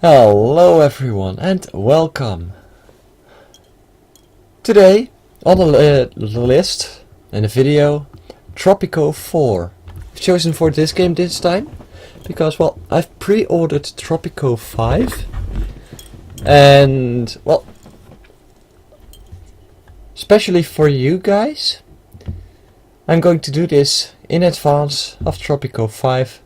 Hello everyone and welcome. Today on the list in the video, Tropico 4. I've chosen for this game this time because, well, I've pre-ordered Tropico 5 and, well, especially for you guys, I'm going to do this in advance of Tropico 5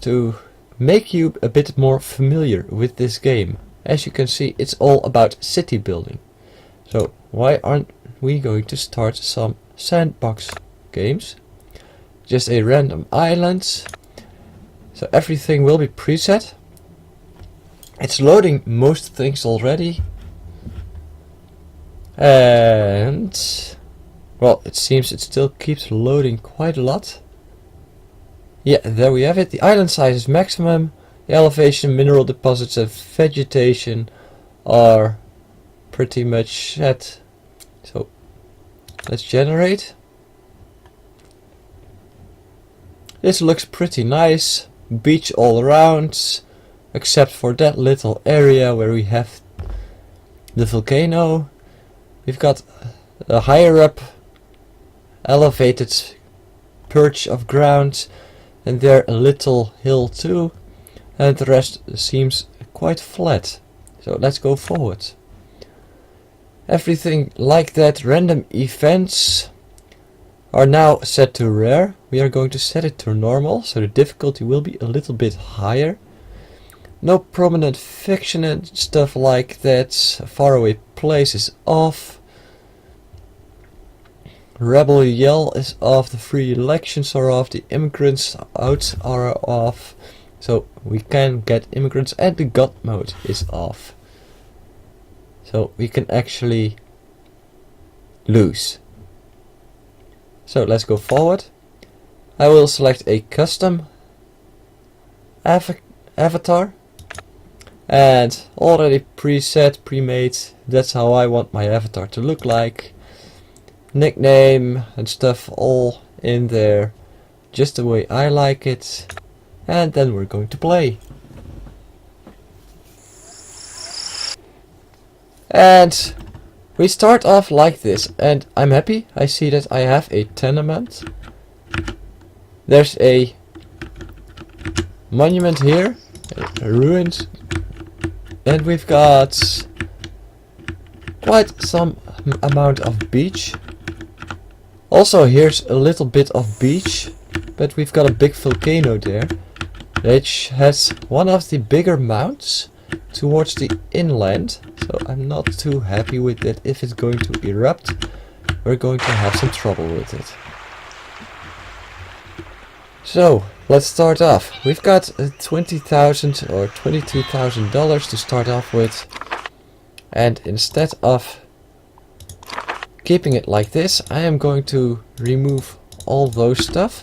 to make you a bit more familiar with this game. As you can see, it's all about city building. So why aren't we going to start some sandbox games? Just a random island. So everything will be preset. It's loading most things already. And, well, it seems it still keeps loading quite a lot. Yeah, there we have it. The island size is maximum. The elevation, mineral deposits and vegetation are pretty much set. So let's generate. This looks pretty nice. Beach all around, except for that little area where we have the volcano. We've got a higher up elevated perch of ground. And there a little hill too, and the rest seems quite flat. So let's go forward. Everything like that. Random events are now set to rare. We are going to set it to normal, so the difficulty will be a little bit higher. No prominent fiction and stuff like that. Faraway place is off. Rebel Yell is off, the free elections are off, the immigrants out are off, so we can get immigrants, and the God mode is off. So we can actually lose. So let's go forward. I will select a custom avatar, and already preset, pre-made, that's how I want my avatar to look like. Nickname and stuff all in there, just the way I like it, and then we're going to play. And we start off like this, and I'm happy. I see that I have a tenement. There's a monument here, a ruins, and we've got quite some amount of beach. Also, here's a little bit of beach, but we've got a big volcano there, which has one of the bigger mounts towards the inland, so I'm not too happy with it. If it's going to erupt, we're going to have some trouble with it. So, let's start off. We've got $20,000 or $22,000 to start off with, and instead of keeping it like this, I am going to remove all those stuff.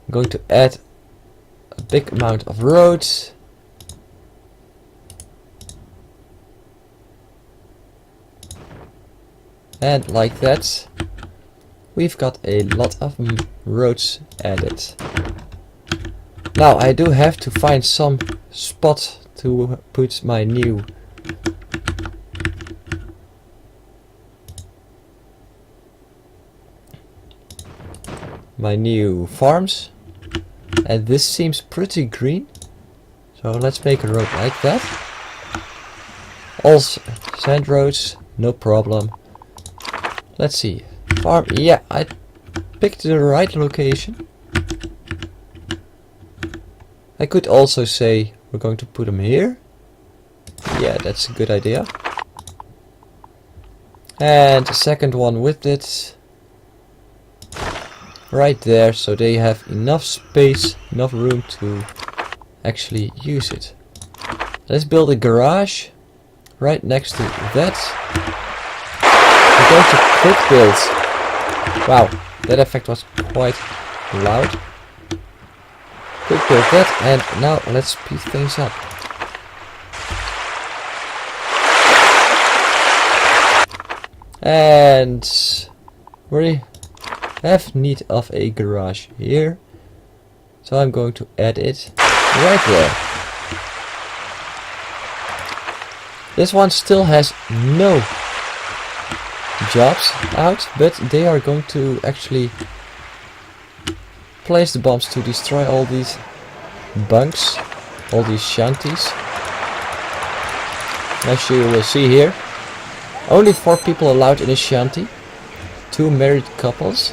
I'm going to add a big amount of roads. And like that, we've got a lot of roads added. Now I do have to find some spot to put my new farms, and this seems pretty green, so let's make a road like that. All sand roads, no problem. Let's see, farm, yeah, I picked the right location. I could also say we're going to put them here. Yeah, that's a good idea. And the second one with it right there, so they have enough space, enough room to actually use it. Let's build a garage right next to that. We're going to quick build. Wow, that effect was quite loud. Quick build that, and now let's speed things up. And we have need of a garage here, so I'm going to add it. Right there. This one still has no jobs out, but they are going to actually place the bombs to destroy all these bunks, all these shanties. As you will see here, only 4 people allowed in a shanty, 2 married couples,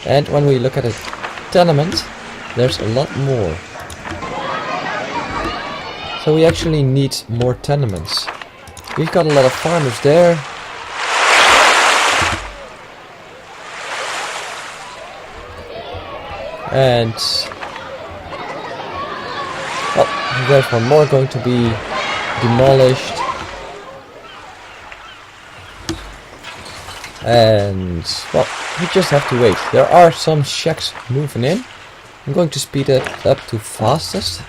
and when we look at a tenement, there's a lot more. So we actually need more tenements. We've got a lot of farmers there. And well, there's one more going to be demolished. And well, we just have to wait. There are some shacks moving in. I'm going to speed it up to fastest.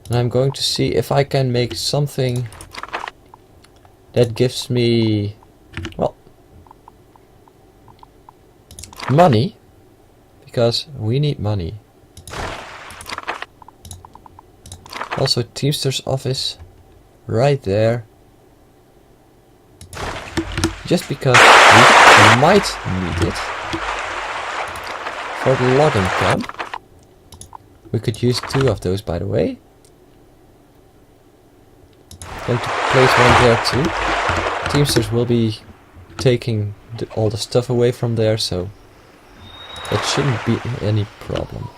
And I'm going to see if I can make something that gives me, well, money. Because we need money. Also Teamster's office right there. Just because we might need it for the logging camp. We could use 2 of those, by the way. Going to place one there too. Teamsters will be taking all the stuff away from there, so that shouldn't be any problem.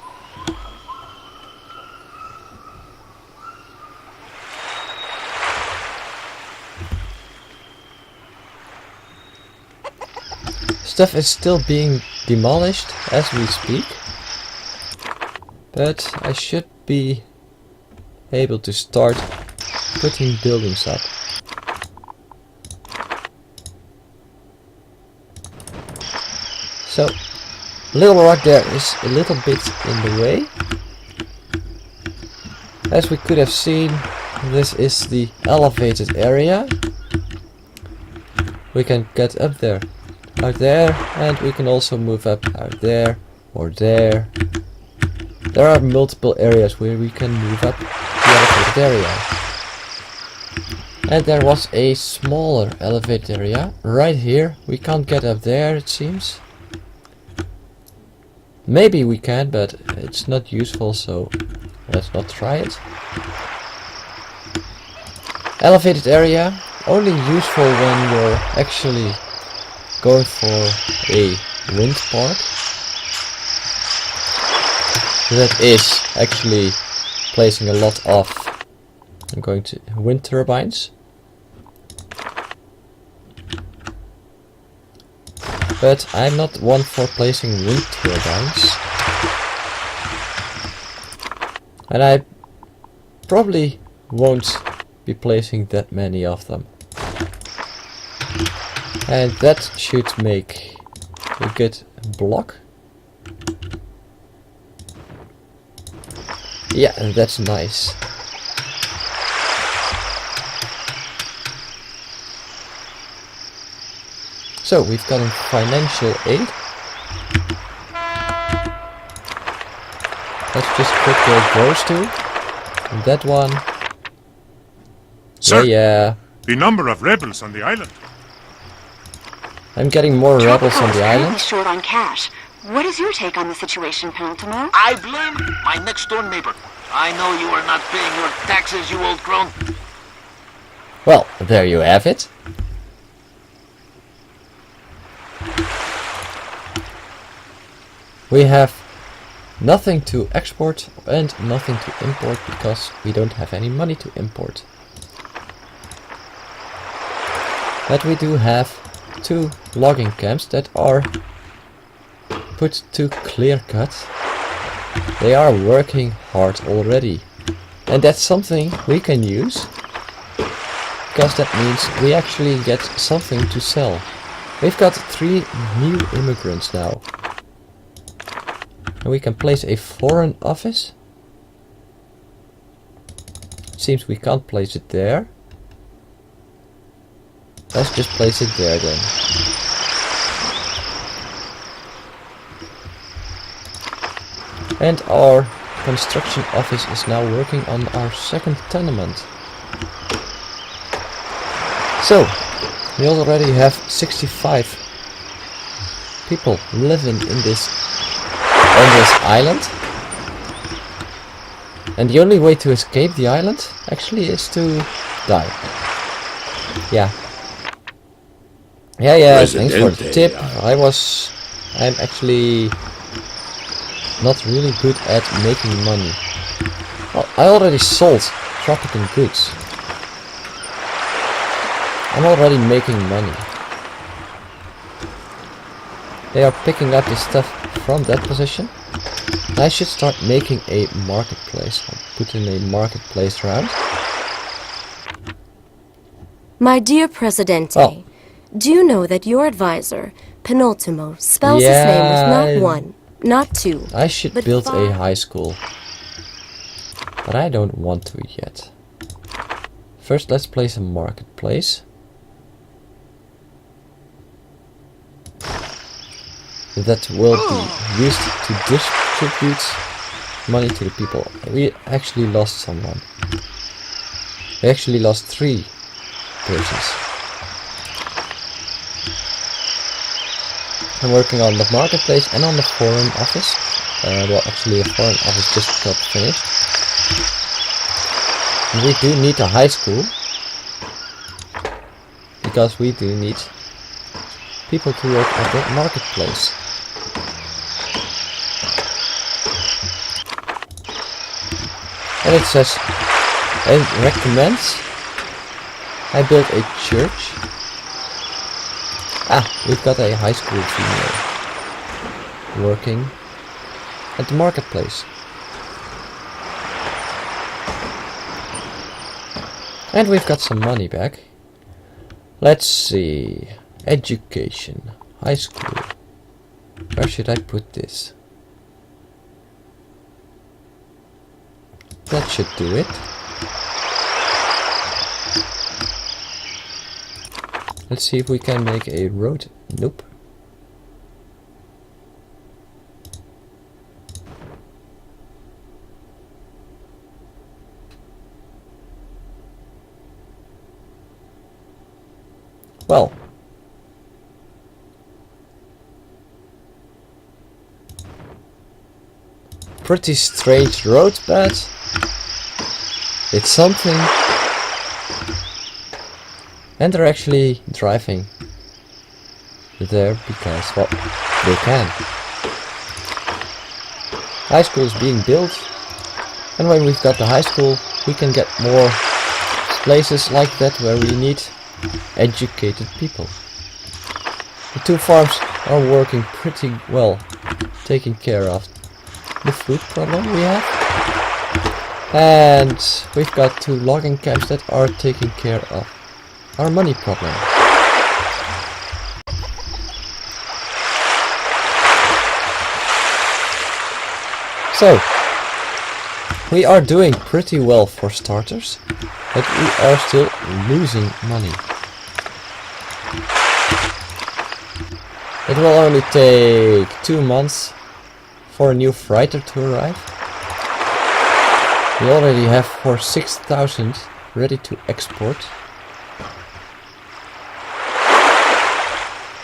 Stuff is still being demolished as we speak, but I should be able to start putting buildings up. So, Little Rock there is a little bit in the way. As we could have seen, this is the elevated area. We can get up there, out there, and we can also move up out there or there. There are multiple areas where we can move up the elevated area. And there was a smaller elevated area right here. We can't get up there, it seems. Maybe we can, but it's not useful, so let's not try it. Elevated area, only useful when you're actually going for a wind park. That is actually placing a lot of, I'm going to, wind turbines. But I'm not one for placing wind turbines. And I probably won't be placing that many of them. And that should make a good block. Yeah, that's nice. So we've gotten financial aid. Let's just put those 2. And that one. Sir, yeah. The number of rebels on the island. I'm getting more rebels on the island. Tropico is short on cash. What is your take on the situation, Penultimo? I blame my next door neighbor. I know you are not paying your taxes, you old crone. Well, there you have it. We have nothing to export and nothing to import because we don't have any money to import. But we do have 2 logging camps that are put to clear cut. They are working hard already. And that's something we can use, because that means we actually get something to sell. We've got 3 new immigrants now. And we can place a foreign office. Seems we can't place it there. Let's just place it there then. And our construction office is now working on our second tenement. So, we already have 65 people living on this island. And the only way to escape the island actually is to die. Yeah. Yeah, thanks for the tip. I'm actually not really good at making money. Well, I already sold Tropican goods. I'm already making money. They are picking up the stuff from that position. I should start making a marketplace. I'll put in a marketplace round. My dear Presidente, Oh. do you know that your advisor, Penultimo, spells his name with not one, not two, I should but build a 5. high school. But I don't want to yet. First, let's place a marketplace. That will be used to distribute money to the people. We actually lost someone. We actually lost 3 persons. I'm working on the marketplace and on the foreign office. Well, actually, the foreign office just got finished. And we do need a high school, because we do need people to work at the marketplace. And it says, and recommends I build a church. We've got a high school female working at the marketplace. And we've got some money back. Let's see. Education. High school. Where should I put this? That should do it. Let's see if we can make a road. Nope. Well. Pretty strange road, but it's something. And they're actually driving there because, well, they can. High school is being built, and when we've got the high school, we can get more places like that where we need educated people. The 2 farms are working pretty well, taking care of the food problem we have. And we've got 2 logging camps that are taking care of our money problem. So, we are doing pretty well for starters, but we are still losing money. It will only take 2 months for a new freighter to arrive. We already have for 6,000 ready to export.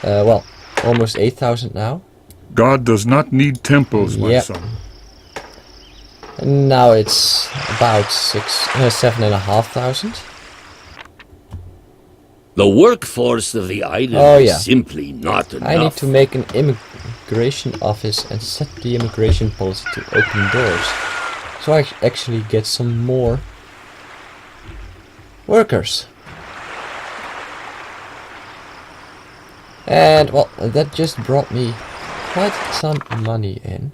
Well, almost 8,000 now. God does not need temples, my Yep. son. And now it's about 7,500. The workforce of the island Oh, yeah. is simply not enough. I need to make an immigration office and set the immigration policy to open doors. So I actually get some more workers. And well, that just brought me quite some money in.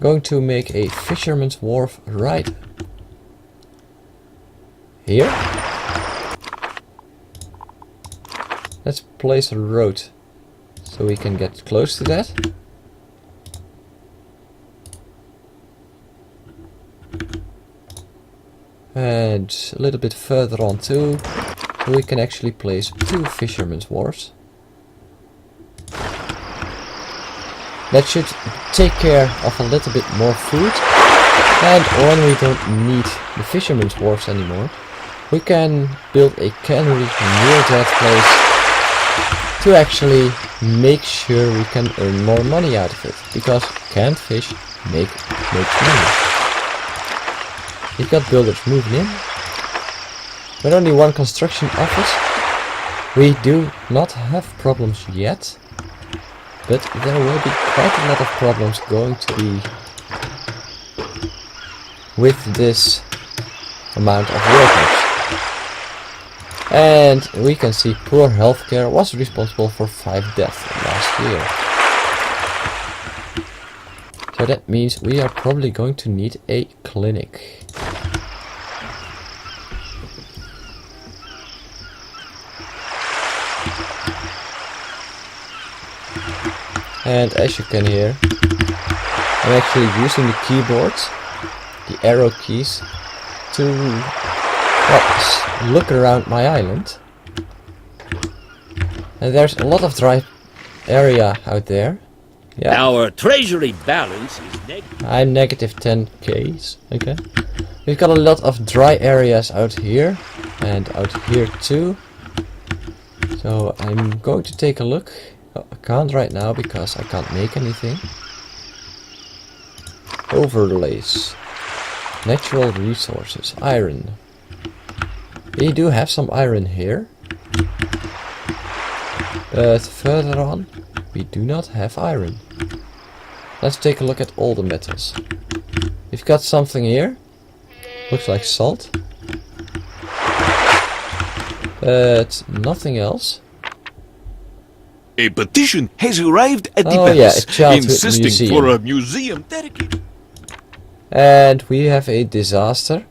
Going to make a fisherman's wharf right here. Let's place a road so we can get close to that. And a little bit further on too, so we can actually place 2 fishermen's wharfs. That should take care of a little bit more food. And when we don't need the fisherman's wharves anymore, we can build a cannery near that place to actually make sure we can earn more money out of it. Because canned fish makes money. We've got builders moving in. With only one construction office, we do not have problems yet. But there will be quite a lot of problems going to be with this amount of workers. And we can see poor healthcare was responsible for 5 deaths last year. So that means we are probably going to need a clinic. And as you can hear, I'm actually using the keyboards, the arrow keys, to look around my island. And there's a lot of dry area out there. Yeah. Our treasury balance is negative. I'm negative 10k. Okay. We've got a lot of dry areas out here and out here too. So I'm going to take a look. Oh, I can't right now because I can't make anything. Overlays. Natural resources. Iron. We do have some iron here. But further on, we do not have iron. Let's take a look at all the metals. We've got something here. Looks like salt. But nothing else. A petition has arrived at the Oh yeah, a palace childhood insisting museum. for a museum dedicated. And we have a disaster.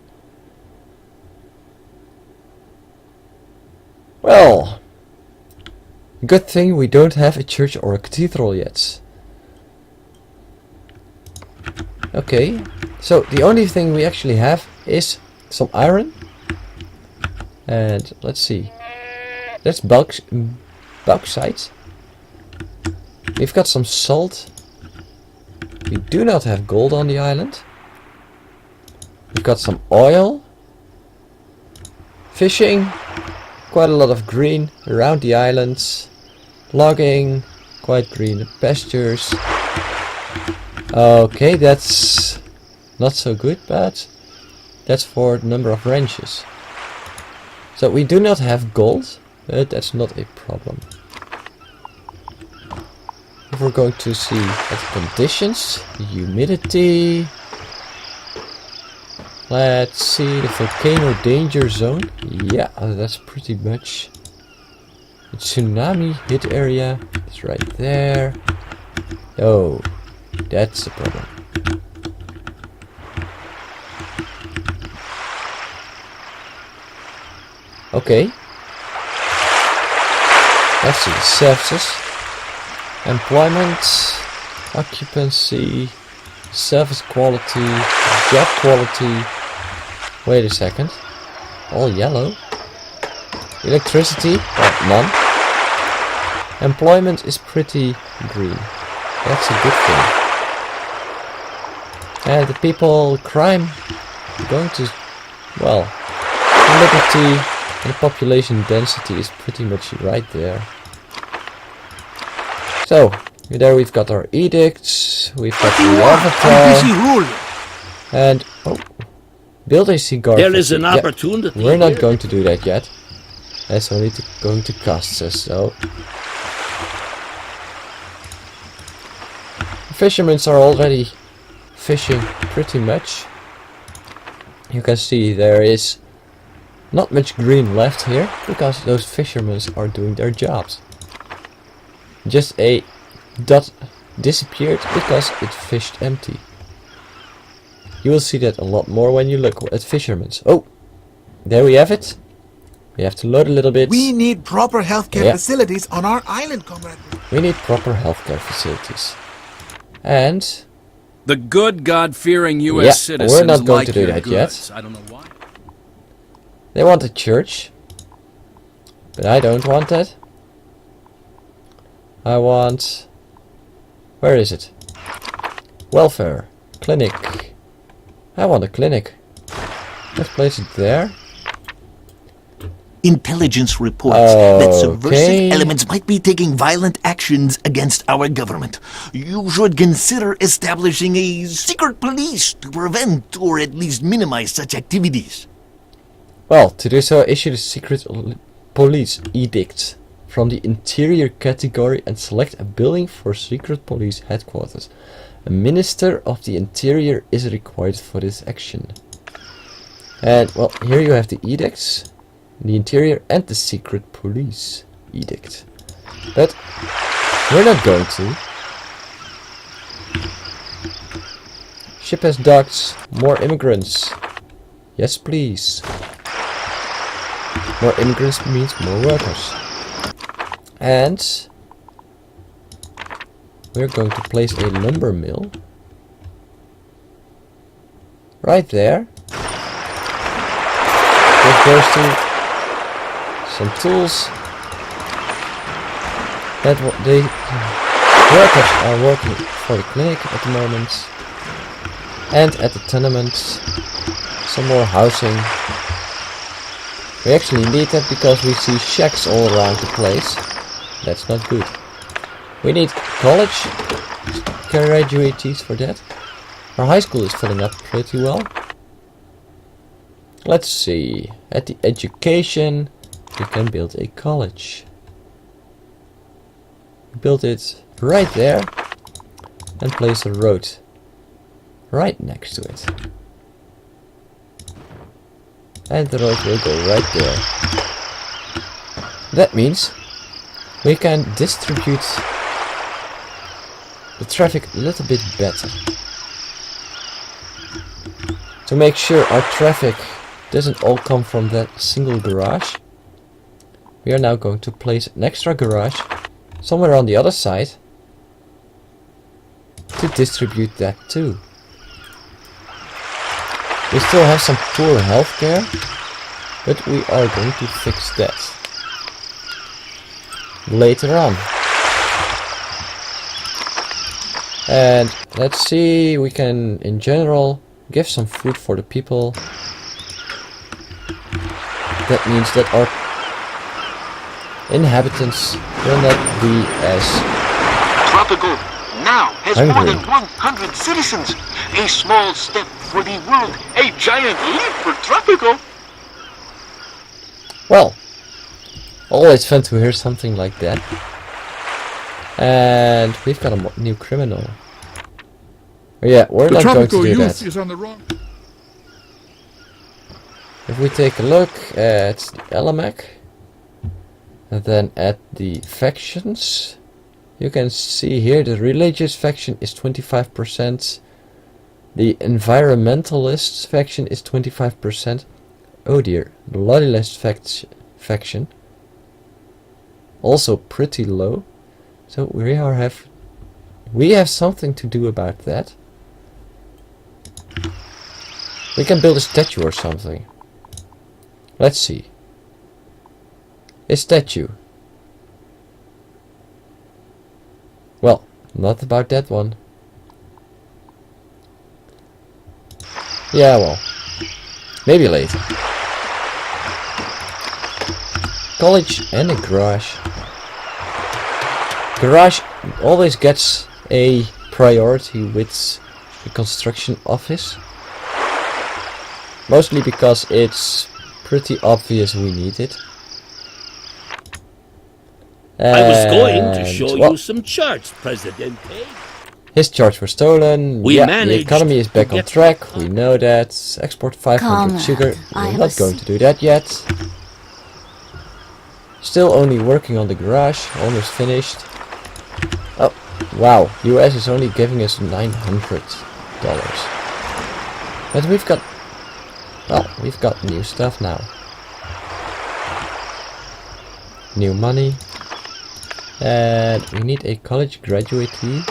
Well, good thing we don't have a church or a cathedral yet. Okay, so the only thing we actually have is some iron. And let's see. That's bauxite. We've got some salt. We do not have gold on the island. We've got some oil. Fishing. Quite a lot of green around the islands. Logging. Quite green pastures. Okay, that's not so good, but that's for the number of ranches. So we do not have gold, but that's not a problem. If we're going to see at the conditions, the humidity. Let's see, the volcano danger zone. Yeah, that's pretty much. The tsunami hit area is right there. Oh, that's the problem. Okay. Let's see, services. Employment, occupancy, service quality, job quality. Wait a second. All yellow. Electricity, well, none. Employment is pretty green. That's a good thing. And the people, crime, going to, well, liberty and population density is pretty much right there. So, there we've got our edicts, we've got the avatar, and, oh, build a cigar There is an factory. opportunity. We're not here. going to do that yet. That's only going to cost us, so. Fishermen are already fishing pretty much. You can see there is not much green left here, because those fishermen are doing their jobs. Just a dot disappeared because it fished empty. You will see that a lot more when you look at fishermen. Oh, there we have it. We have to load a little bit. We need proper healthcare Yeah. facilities on our island, comrade. We need proper healthcare facilities. And The good, God-fearing U.S. Yeah, citizens we're not going like to do your that goods. yet. I don't know why. they want a church. But I don't want that. I want... Where is it? Welfare. Clinic. I want a clinic. Let's place it there. Intelligence reports that subversive Okay. elements might be taking violent actions against our government. You should consider establishing a secret police to prevent or at least minimize such activities. Well, to do so, issue the secret police edict from the interior category and select a building for secret police headquarters. A minister of the interior is required for this action. And well, here you have the edicts, the interior and the secret police edict. But we're not going to. Ship has docked. More immigrants. Yes, please. More immigrants means more workers. And we're going to place a lumber mill right there. With those two, some tools. That the workers are working for the clinic at the moment, and at the tenements. Some more housing. We actually need that because we see shacks all around the place. That's not good. We need college graduates for that. Our high school is filling up pretty well. Let's see. At the education, we can build a college. Build it right there and place a road right next to it. And the road will go right there. That means we can distribute the traffic a little bit better. To make sure our traffic doesn't all come from that single garage, we are now going to place an extra garage somewhere on the other side to distribute that too. We still have some poor healthcare, but we are going to fix that later on. And let's see, we can in general give some food for the people. That means that our inhabitants will not be as Tropico now has hungry. more than 100 citizens. A small step for the world, a giant leap for Tropico. Well, always fun to hear something like that. And we've got a new criminal. Oh yeah, we're The not going to Tropico do youth that. is on the wrong. If we take a look at the Elamac, and then at the factions, you can see here the religious faction is 25%, the environmentalist faction is 25%. Oh dear, the loyalist faction also pretty low. So we have something to do about that. We can build a statue or something. Let's see. A statue. Well, not about that one. Yeah, well, maybe later. College and a garage. Garage always gets a priority with the construction office. Mostly because it's pretty obvious we need it. I was going to And, show well, you some charts, Presidente. his charts were stolen. We Yeah, the managed economy is to back on get- track. We know that. Export 500 Comrade, sugar. I We're have not a going to do that yet. Still only working on the garage. Almost finished. Oh, wow. US is only giving us $900. But we've got... Well, we've got new stuff now. New money. And we need a college graduatee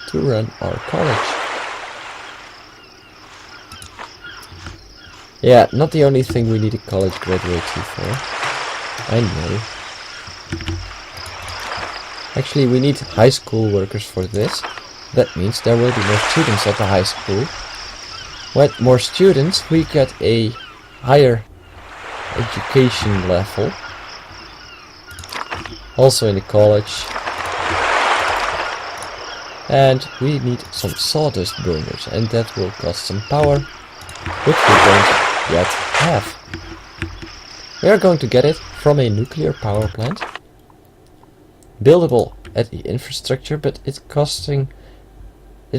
to run our college. Yeah, not the only thing we need a college graduatee for. I know. Actually, we need high school workers for this. That means there will be more students at the high school. With more students, we get a higher education level. Also in the college. And we need some sawdust burners, and that will cost some power, which we don't yet have. We are going to get it from a nuclear power plant. Buildable at the infrastructure, but it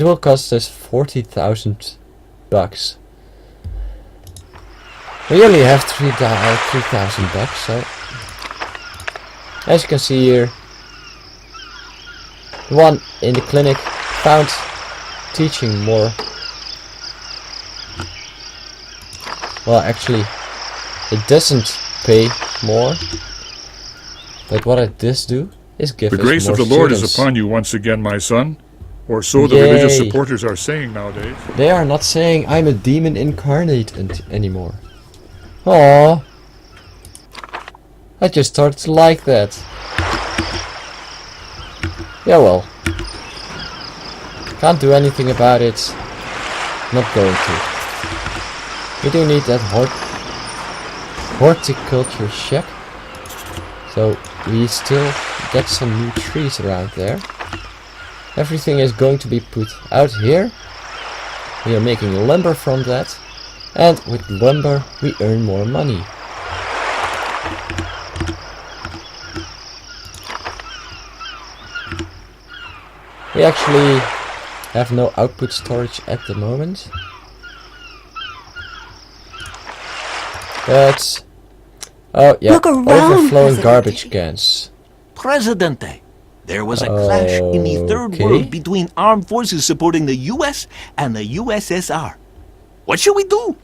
will cost us 40,000 bucks. We only have 3,000 bucks, so as you can see here, the one in the clinic found teaching more. Well, actually, it doesn't pay more, but what it does do is give The us grace more of the Lord students. is upon you once again, my son. Or so the religious supporters are saying nowadays. They are not saying I'm a demon incarnate anymore. Aww. I just started to like that. Yeah, well. Can't do anything about it. Not going to. We do need that horticulture check. So we still get some new trees around there. Everything is going to be put out here. We are making lumber from that. And with lumber we earn more money. We actually have no output storage at the moment. But oh yeah, Look around, overflowing Presidente. garbage cans. Presidente, there was a clash in the Third Okay. World between armed forces supporting the US and the USSR. What should we do?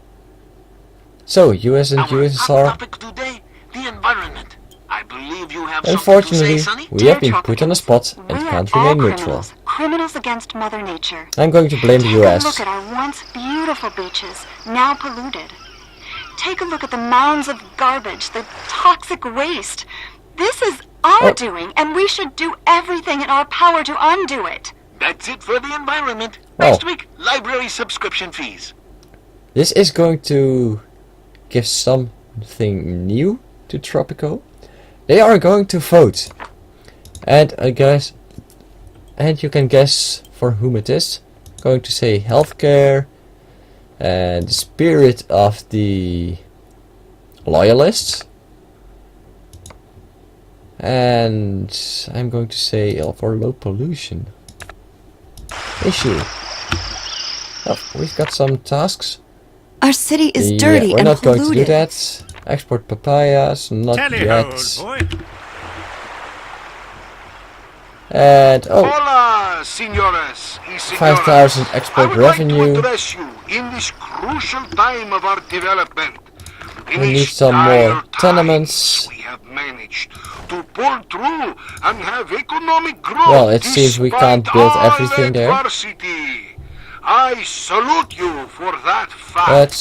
So US and Our hot USSR. topic today, the environment. I believe you have Unfortunately, something to say, Sonny? we have been put on the spot and We're can't all remain neutral. criminals. Criminals against Mother Nature. I'm going to blame the Take a US. look at our once beautiful beaches, now polluted. Take a look at the mounds of garbage, the toxic waste. This is our Oh. doing, and we should do everything in our power to undo it. That's it for the environment. Well. Next week, library subscription fees. This is going to give something new to Tropico. They are going to vote. And I guess, and you can guess for whom it is. Going to say healthcare and the spirit of the loyalists. And I'm going to say for low pollution issue. Oh, we've got some tasks. Our city is Yeah, dirty we're and not polluted. going to do that. Export papayas, not yet. And oh, Hola, señoras y señores. 5,000 export I would like revenue. to address you in this crucial time of our development. In We need these some dire more tenements. times, we have managed to pull through and have economic growth. Well, it seems we can't despite build all everything there. adversity. I salute you for that fact. but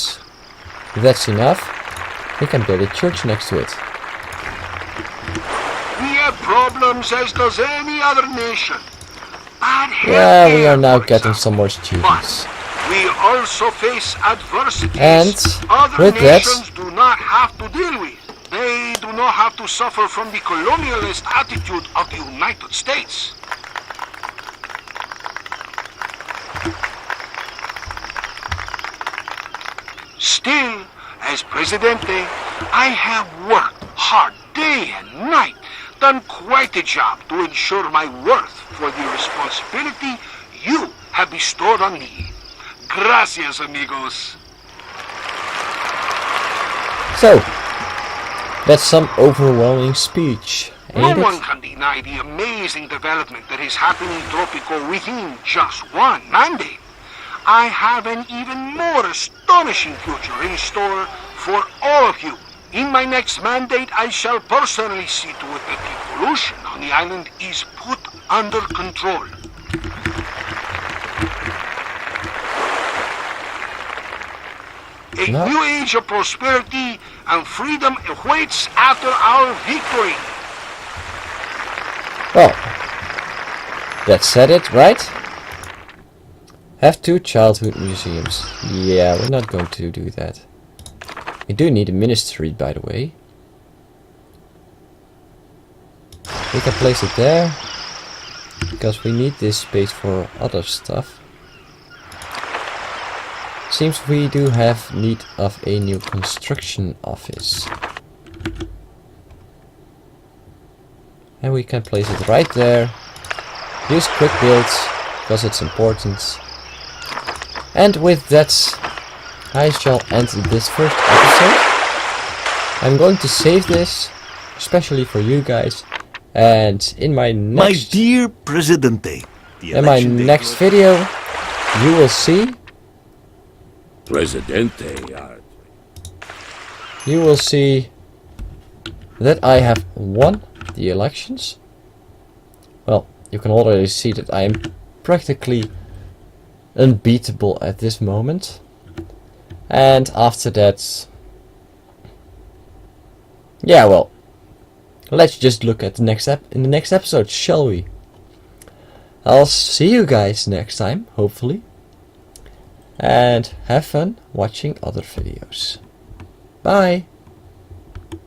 if that's enough, we can build a church next to it. We have problems as does any other nation. Bad Yeah, we healthcare, are now for getting example. some more students. But we also face adversities And other with that- nations do not have to deal with. They do not have to suffer from the colonialist attitude of the United States. Still, as Presidente, I have worked hard day and night, done quite a job to ensure my worth for the responsibility you have bestowed on me. Gracias, amigos. So, that's some overwhelming speech, No ain't one it? can deny the amazing development that is happening in Tropico within just one mandate. I have an even more astonishing future in store for all of you. In my next mandate, I shall personally see to it that the pollution on the island is put under control. A No. new age of prosperity and freedom awaits after our victory. Well, that said it, right? Have 2 childhood museums. Yeah, we're not going to do that. We do need a ministry, by the way. We can place it there, because we need this space for other stuff. Seems we do have need of a new construction office. And we can place it right there. Use quick builds, because it's important. And with that, I shall end this first episode. I'm going to save this, especially for you guys. And in my next... My dear Presidente, the in my election day next was- video, you will see... Presidente. You will see that I have won the elections. Well, you can already see that I am practically unbeatable at this moment. And after that... Yeah, well... Let's just look at the next in the next episode, shall we? I'll see you guys next time, hopefully. And have fun watching other videos. Bye!